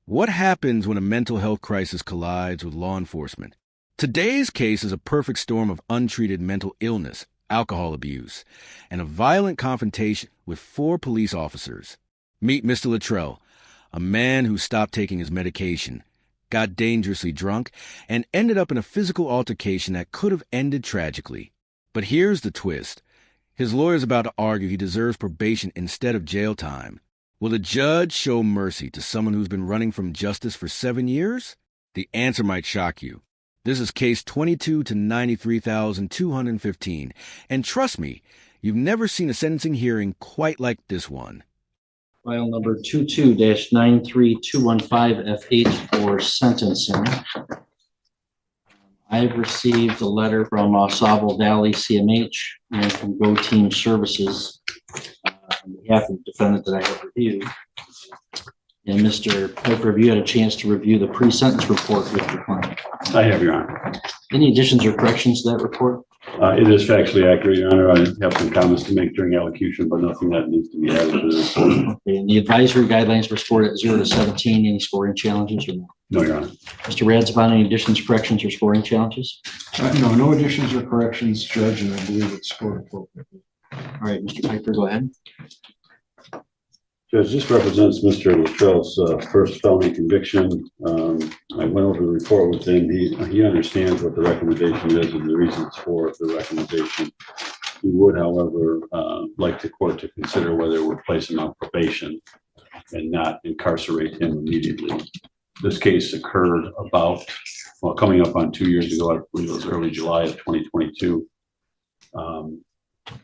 What happens when a mental health crisis collides with law enforcement? Today's case is a perfect storm of untreated mental illness, alcohol abuse, and a violent confrontation with 4 police officers. Meet Mr. Luttrell, a man who stopped taking his medication, got dangerously drunk, and ended up in a physical altercation that could have ended tragically. But here's the twist. His lawyer's about to argue he deserves probation instead of jail time. Will the judge show mercy to someone who's been running from justice for 7 years? The answer might shock you. This is case 22 to 93,215, and trust me, you've never seen a sentencing hearing quite like this one. File number 22-93215FH for sentencing. I've received a letter from Sable Valley CMH and from Go Team Services on behalf of the defendant that I have reviewed. And Mr. Piper, have you had a chance to review the pre-sentence report with your client? I have, Your Honor. Any additions or corrections to that report? It is factually accurate, Your Honor. I have some comments to make during elocution, but nothing that needs to be added to this. Okay, and the advisory guidelines were scored at 0 to 17. Any scoring challenges or no? No, Your Honor. Mr. Radsabon, any additions, corrections, or scoring challenges? No additions or corrections, Judge, and I believe it's scored appropriately. All right, Mr. Piper, go ahead. Judge, this represents Mr. Luttrell's first felony conviction. I went over the report with him. He understands what the recommendation is and the reasons for the recommendation. He would, however, like the court to consider whether we're placing him on probation and not incarcerate him immediately. This case occurred coming up on 2 years ago. I believe it was early July of 2022.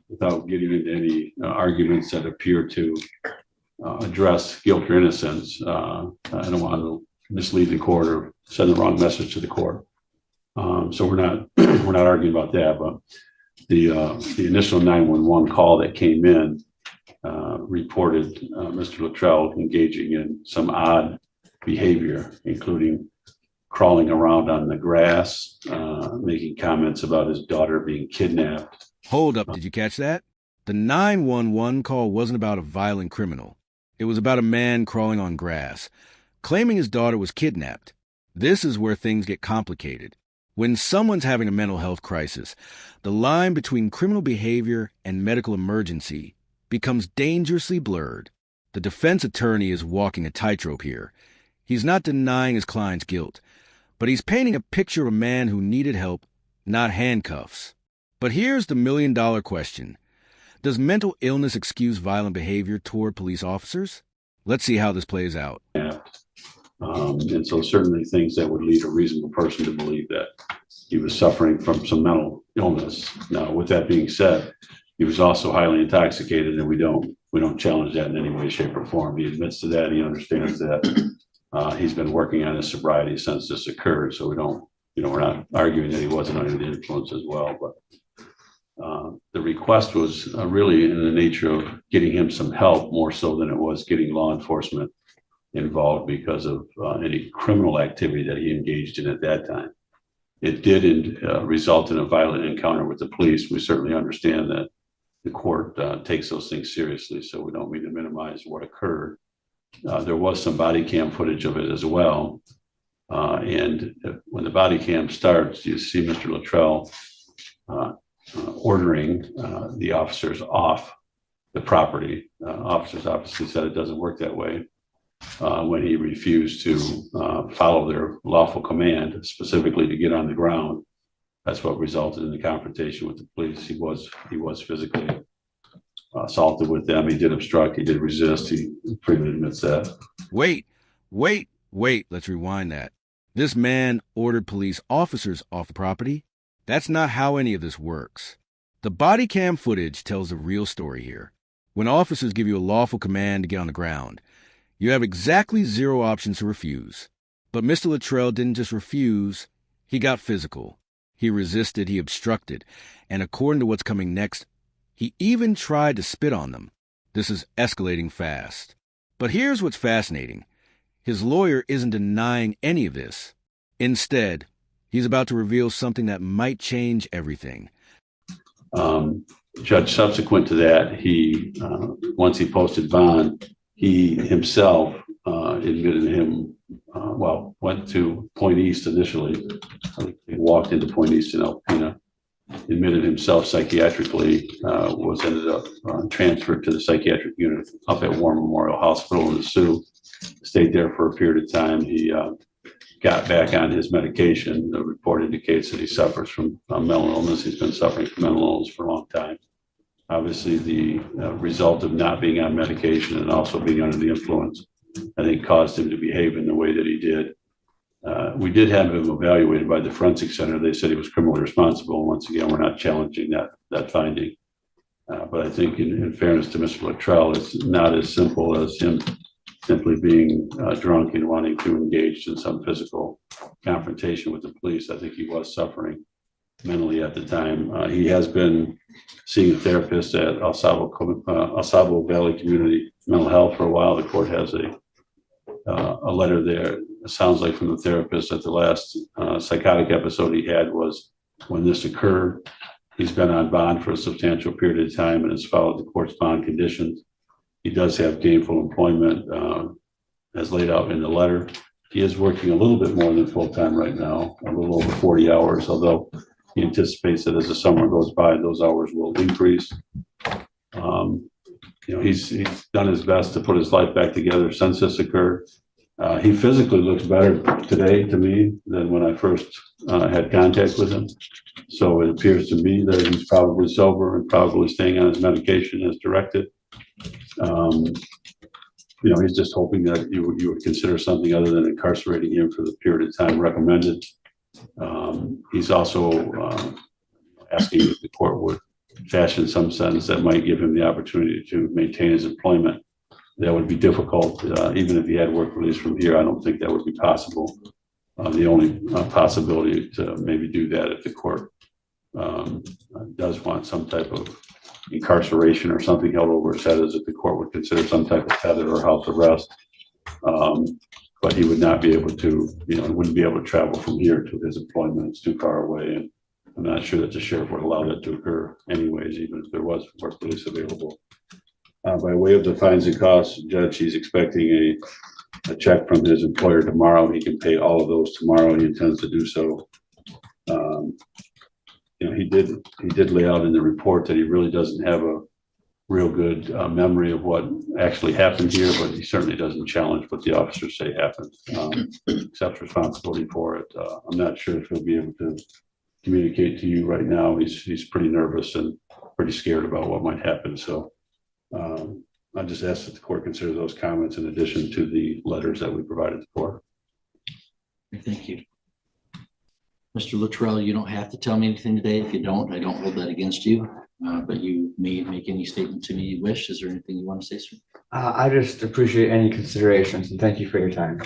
Without getting into any arguments that appear to address guilt or innocence, I don't want to mislead the court or send the wrong message to the court. So we're not arguing about that. But the initial 911 call that came in reported Mr. Luttrell engaging in some odd behavior, including crawling around on the grass, making comments about his daughter being kidnapped. Hold up, did you catch that? The 911 call wasn't about a violent criminal. It was about a man crawling on grass, claiming his daughter was kidnapped. This is where things get complicated. When someone's having a mental health crisis, the line between criminal behavior and medical emergency becomes dangerously blurred. The defense attorney is walking a tightrope here. He's not denying his client's guilt, but he's painting a picture of a man who needed help, not handcuffs. But here's the million-dollar question. Does mental illness excuse violent behavior toward police officers? Let's see how this plays out. And so certainly things that would lead a reasonable person to believe that he was suffering from some mental illness. Now, with that being said, he was also highly intoxicated, and we don't challenge that in any way, shape, or form. He admits to that. He understands that. He's been working on his sobriety since this occurred, so we're not arguing that he wasn't under the influence as well. But the request was really in the nature of getting him some help more so than it was getting law enforcement involved because of any criminal activity that he engaged in at that time. It did result in a violent encounter with the police. We certainly understand that the court takes those things seriously, so we don't mean to minimize what occurred. There was some body cam footage of it as well. And when the body cam starts, you see Mr. Luttrell ordering the officers off the property. Officers obviously said it doesn't work that way when he refused to follow their lawful command, specifically to get on the ground. That's what resulted in the confrontation with the police. He was physically assaulted with them. He did obstruct. He did resist. He freely admits that. Wait. Let's rewind that. This man ordered police officers off the property? That's not how any of this works. The body cam footage tells the real story here. When officers give you a lawful command to get on the ground, you have exactly 0 options to refuse. But Mr. Luttrell didn't just refuse, he got physical. He resisted, he obstructed, and according to what's coming next, he even tried to spit on them. This is escalating fast. But here's what's fascinating. His lawyer isn't denying any of this. Instead, he's about to reveal something that might change everything. Judge, subsequent to that, once he posted bond, he himself admitted him went to Point East initially. I think he walked into Point East in Alpena, admitted himself psychiatrically, was ended up transferred to the psychiatric unit up at War Memorial Hospital in the Sioux. Stayed there for a period of time. He got back on his medication. The report indicates that he suffers from mental illness. He's been suffering from mental illness for a long time. Obviously, the result of not being on medication and also being under the influence, I think, caused him to behave in the way that he did. We did have him evaluated by the forensic center. They said he was criminally responsible. And once again, we're not challenging that finding. But I think in fairness to Mr. Luttrell, it's not as simple as him simply being drunk and wanting to engage in some physical confrontation with the police. I think he was suffering mentally at the time. He has been seeing a therapist at El Sabo Valley Community Mental Health for a while. The court has a letter there. It sounds like from the therapist that the last psychotic episode he had was when this occurred. He's been on bond for a substantial period of time and has followed the court's bond conditions. He does have gainful employment as laid out in the letter. He is working a little bit more than full-time right now, a little over 40 hours, although he anticipates that as the summer goes by, those hours will increase. He's done his best to put his life back together since this occurred. He physically looks better today to me than when I first had contact with him. So it appears to me that he's probably sober and probably staying on his medication as directed. He's just hoping that you would consider something other than incarcerating him for the period of time recommended. He's also asking that the court would fashion some sentence that might give him the opportunity to maintain his employment. That would be difficult, even if he had work release from here. I don't think that would be possible. The only possibility to maybe do that if the court does want some type of incarceration or something held over his head is if the court would consider some type of tether or house arrest. But he would not be able to, wouldn't be able to travel from here to his employment. It's too far away. And I'm not sure that the sheriff would allow that to occur anyways, even if there was work release available. By way of the fines and costs, Judge, he's expecting a check from his employer tomorrow. He can pay all of those tomorrow. He intends to do so. He did lay out in the report that he really doesn't have a real good memory of what actually happened here, but he certainly doesn't challenge what the officers say happened. Accepts responsibility for it. I'm not sure if he'll be able to communicate to you right now. He's pretty nervous and pretty scared about what might happen. So I just ask that the court consider those comments in addition to the letters that we provided the court. Thank you. Mr. Luttrell, you don't have to tell me anything today. If you don't, I don't hold that against you. But you may make any statement to me you wish. Is there anything you want to say, sir? I just appreciate any considerations and thank you for your time.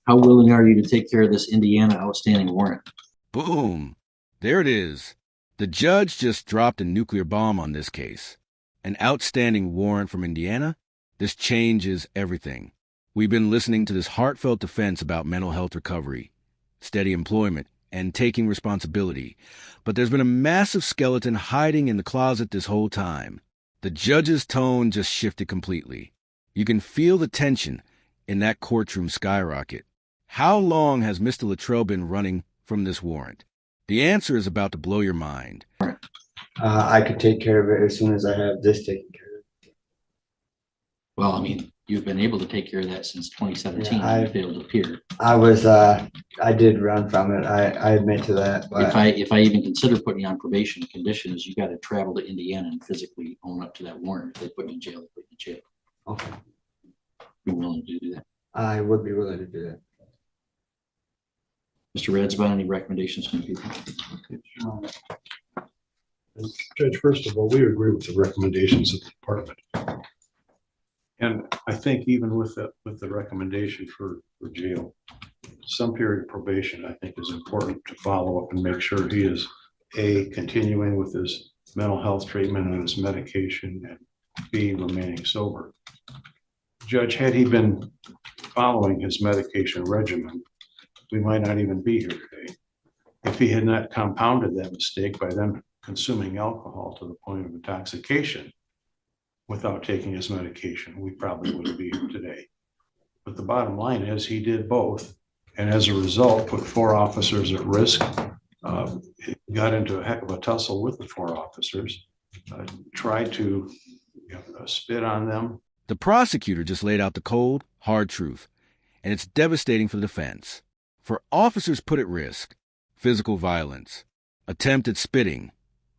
How willing are you to take care of this Indiana outstanding warrant? Boom. There it is. The judge just dropped a nuclear bomb on this case. An outstanding warrant from Indiana? This changes everything. We've been listening to this heartfelt defense about mental health recovery, steady employment, and taking responsibility. But there's been a massive skeleton hiding in the closet this whole time. The judge's tone just shifted completely. You can feel the tension in that courtroom skyrocket. How long has Mr. Luttrell been running from this warrant? The answer is about to blow your mind. I could take care of it as soon as I have this taken care of. Well, I mean, you've been able to take care of that since 2017. Yeah, You failed to appear. I did run from it. I admit to that. But If I even consider putting you on probation conditions, you got to travel to Indiana and physically own up to that warrant. If they put you in jail, they put you in jail. okay, You're willing to do that. I would be willing to do that. Mr. Radsbot, any recommendations from people? Judge, first of all, we agree with the recommendations of the department. And I think even with the recommendation for jail, some period of probation, I think is important to follow up and make sure he is continuing with his mental health treatment and his medication, and B, remaining sober. Judge, had he been following his medication regimen, we might not even be here today. If he had not compounded that mistake by then consuming alcohol to the point of intoxication without taking his medication, we probably wouldn't be here today. But the bottom line is he did both. And as a result, put 4 officers at risk. Got into a heck of a tussle with the 4 officers. Tried to spit on them. The prosecutor just laid out the cold, hard truth, and it's devastating for the defense. For officers put at risk, physical violence, attempted spitting,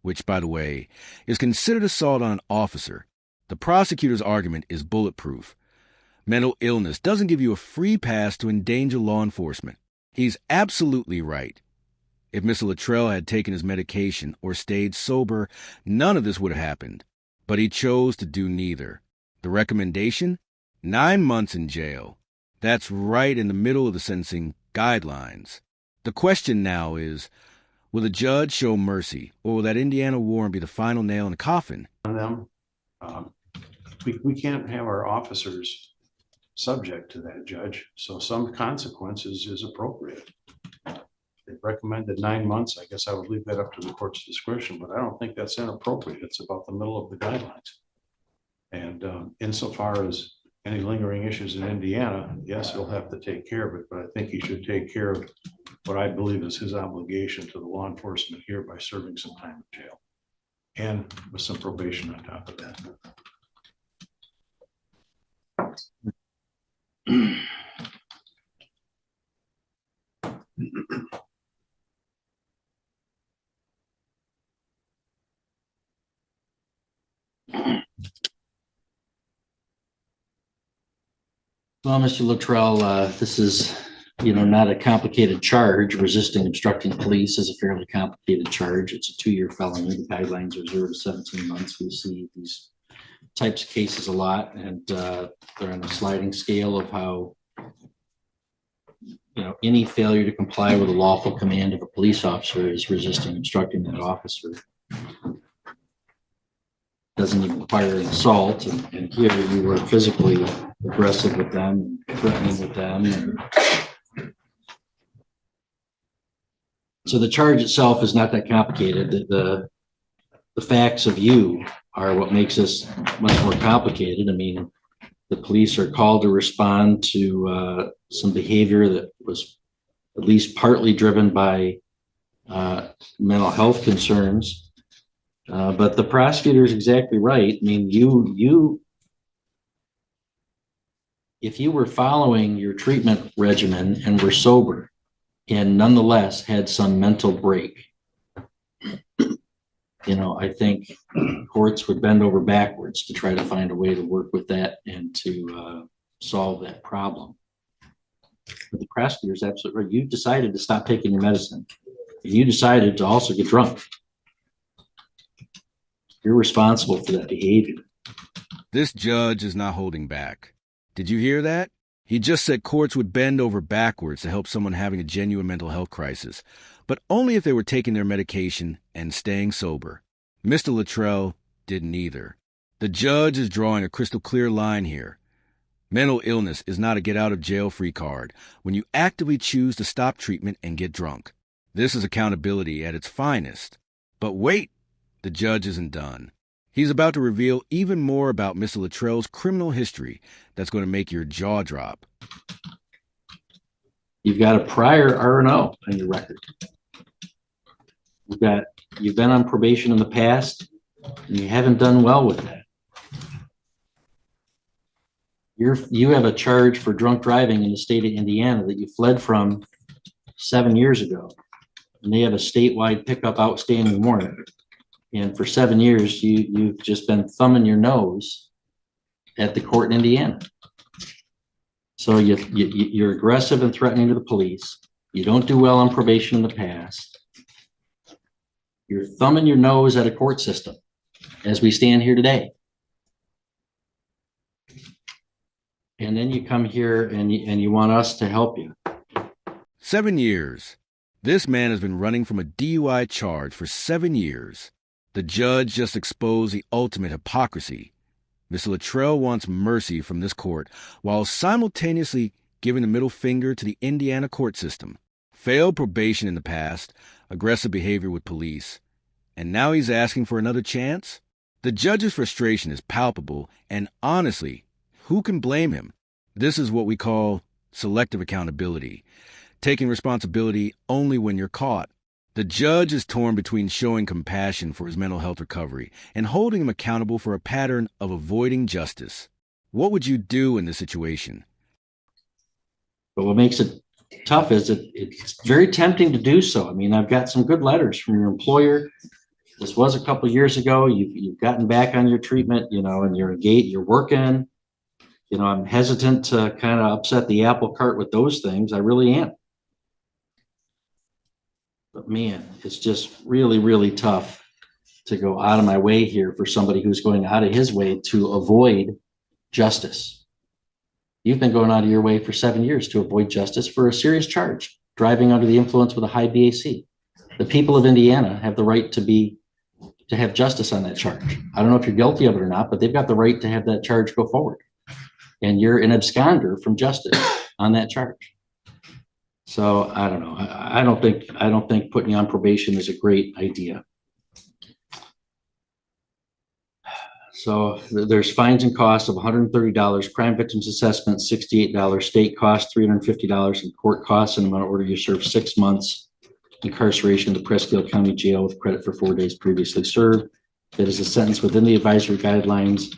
which, by the way, is considered assault on an officer. The prosecutor's argument is bulletproof. Mental illness doesn't give you a free pass to endanger law enforcement. He's absolutely right. If Mr. Luttrell had taken his medication or stayed sober, none of this would have happened. But he chose to do neither. The recommendation? 9 months in jail. That's right in the middle of the sentencing guidelines. The question now is, will the judge show mercy, or will that Indiana warrant be the final nail in the coffin? On them. We can't have our officers subject to that, Judge. So some consequences is appropriate. They recommended 9 months. I guess I would leave that up to the court's discretion, but I don't think that's inappropriate. It's about the middle of the guidelines. And insofar as any lingering issues in Indiana, yes, he'll have to take care of it, but I think he should take care of what I believe is his obligation to the law enforcement here by serving some time in jail and with some probation on top of that. Well, Mr. Luttrell, this is, not a complicated charge. Resisting obstructing police is a fairly complicated charge. It's a 2-year felony. The guidelines are 0 to 17 months. We see these types of cases a lot, and they're on a sliding scale of how, any failure to comply with a lawful command of a police officer is resisting obstructing that officer. Doesn't even require an assault, and here you were physically aggressive with them, threatening with them. So the charge itself is not that complicated. The facts of you are what makes this much more complicated. I mean, the police are called to respond to some behavior that was at least partly driven by mental health concerns. But the prosecutor is exactly right. I mean, if you were following your treatment regimen and were sober and nonetheless had some mental break, I think courts would bend over backwards to try to find a way to work with that and to solve that problem. But the prosecutor is absolutely right. You decided to stop taking your medicine. You decided to also get drunk. You're responsible for that behavior. This judge is not holding back. Did you hear that? He just said courts would bend over backwards to help someone having a genuine mental health crisis, but only if they were taking their medication and staying sober. Mr. Luttrell did neither. The judge is drawing a crystal clear line here. Mental illness is not a get-out-of-jail-free card when you actively choose to stop treatment and get drunk. This is accountability at its finest. But wait, the judge isn't done. He's about to reveal even more about Mr. Luttrell's criminal history that's going to make your jaw drop. You've got a prior R&O on your record. You've been on probation in the past, and you haven't done well with that. You have a charge for drunk driving in the state of Indiana that you fled from 7 years ago, and they have a statewide pickup outstanding warrant. And for 7 years, you've just been thumbing your nose at the court in Indiana. So you're aggressive and threatening to the police. You don't do well on probation in the past. You're thumbing your nose at a court system as we stand here today. And then you come here and you want us to help you. 7 years. This man has been running from a DUI charge for 7 years. The judge just exposed the ultimate hypocrisy. Mr. Luttrell wants mercy from this court while simultaneously giving the middle finger to the Indiana court system. Failed probation in the past, aggressive behavior with police, and now he's asking for another chance? The judge's frustration is palpable, and honestly, who can blame him? This is what we call selective accountability, taking responsibility only when you're caught. The judge is torn between showing compassion for his mental health recovery and holding him accountable for a pattern of avoiding justice. What would you do in this situation? But what makes it tough is it's very tempting to do so. I mean, I've got some good letters from your employer. This was a couple of years ago. You've gotten back on your treatment, and you're engaged, you're working. I'm hesitant to kind of upset the apple cart with those things. I really am. But man, it's just really, really tough to go out of my way here for somebody who's going out of his way to avoid justice. You've been going out of your way for 7 years to avoid justice for a serious charge, driving under the influence with a high BAC. The people of Indiana have the right to have justice on that charge. I don't know if you're guilty of it or not, but they've got the right to have that charge go forward. And you're an absconder from justice on that charge. So I don't know. I don't think putting you on probation is a great idea. So there's fines and costs of $130, crime victims assessment $68, state costs $350, and court costs, and I'm going to order you serve 6 months incarceration in the Presque County Jail with credit for 4 days previously served. It is a sentence within the advisory guidelines.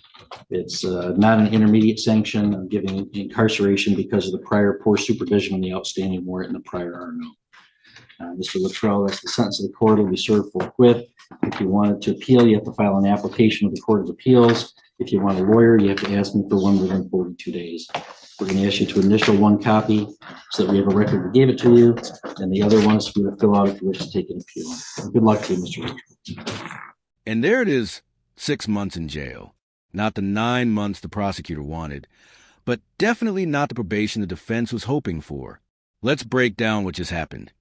It's not an intermediate sanction. I'm giving incarceration because of the prior poor supervision on the outstanding warrant and the prior RNO. Mr. Luttrell, that's the sentence of the court. Will be served forthwith. If you wanted to appeal, you have to file an application with the Court of Appeals. If you want a lawyer, you have to ask me for one within 42 days. We're going to ask you to initial one copy so that we have a record we gave it to you, and the other one is for you to fill out if you wish to take an appeal. Good luck to you, Mr. Luttrell. And there it is, 6 months in jail. Not the 9 months the prosecutor wanted, but definitely not the probation the defense was hoping for. Let's break down what just happened.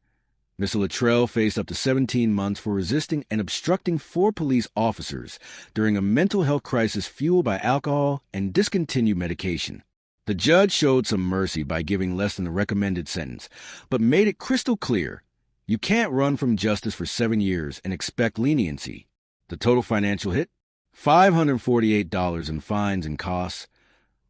Mr. Luttrell faced up to 17 months for resisting and obstructing 4 police officers during a mental health crisis fueled by alcohol and discontinued medication. The judge showed some mercy by giving less than the recommended sentence, but made it crystal clear you can't run from justice for 7 years and expect leniency. The total financial hit? $548 in fines and costs,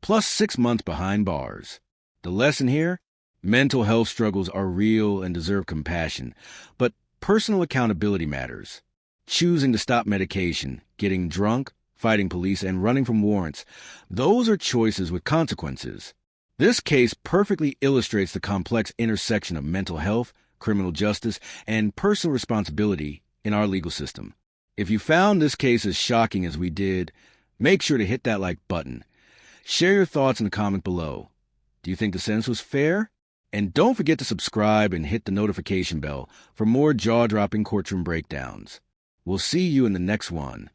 plus 6 months behind bars. The lesson here? Mental health struggles are real and deserve compassion, but personal accountability matters. Choosing to stop medication, getting drunk, fighting police, and running from warrants, those are choices with consequences. This case perfectly illustrates the complex intersection of mental health, criminal justice, and personal responsibility in our legal system. If you found this case as shocking as we did, make sure to hit that like button. Share your thoughts in the comment below. Do you think the sentence was fair? And don't forget to subscribe and hit the notification bell for more jaw-dropping courtroom breakdowns. We'll see you in the next one.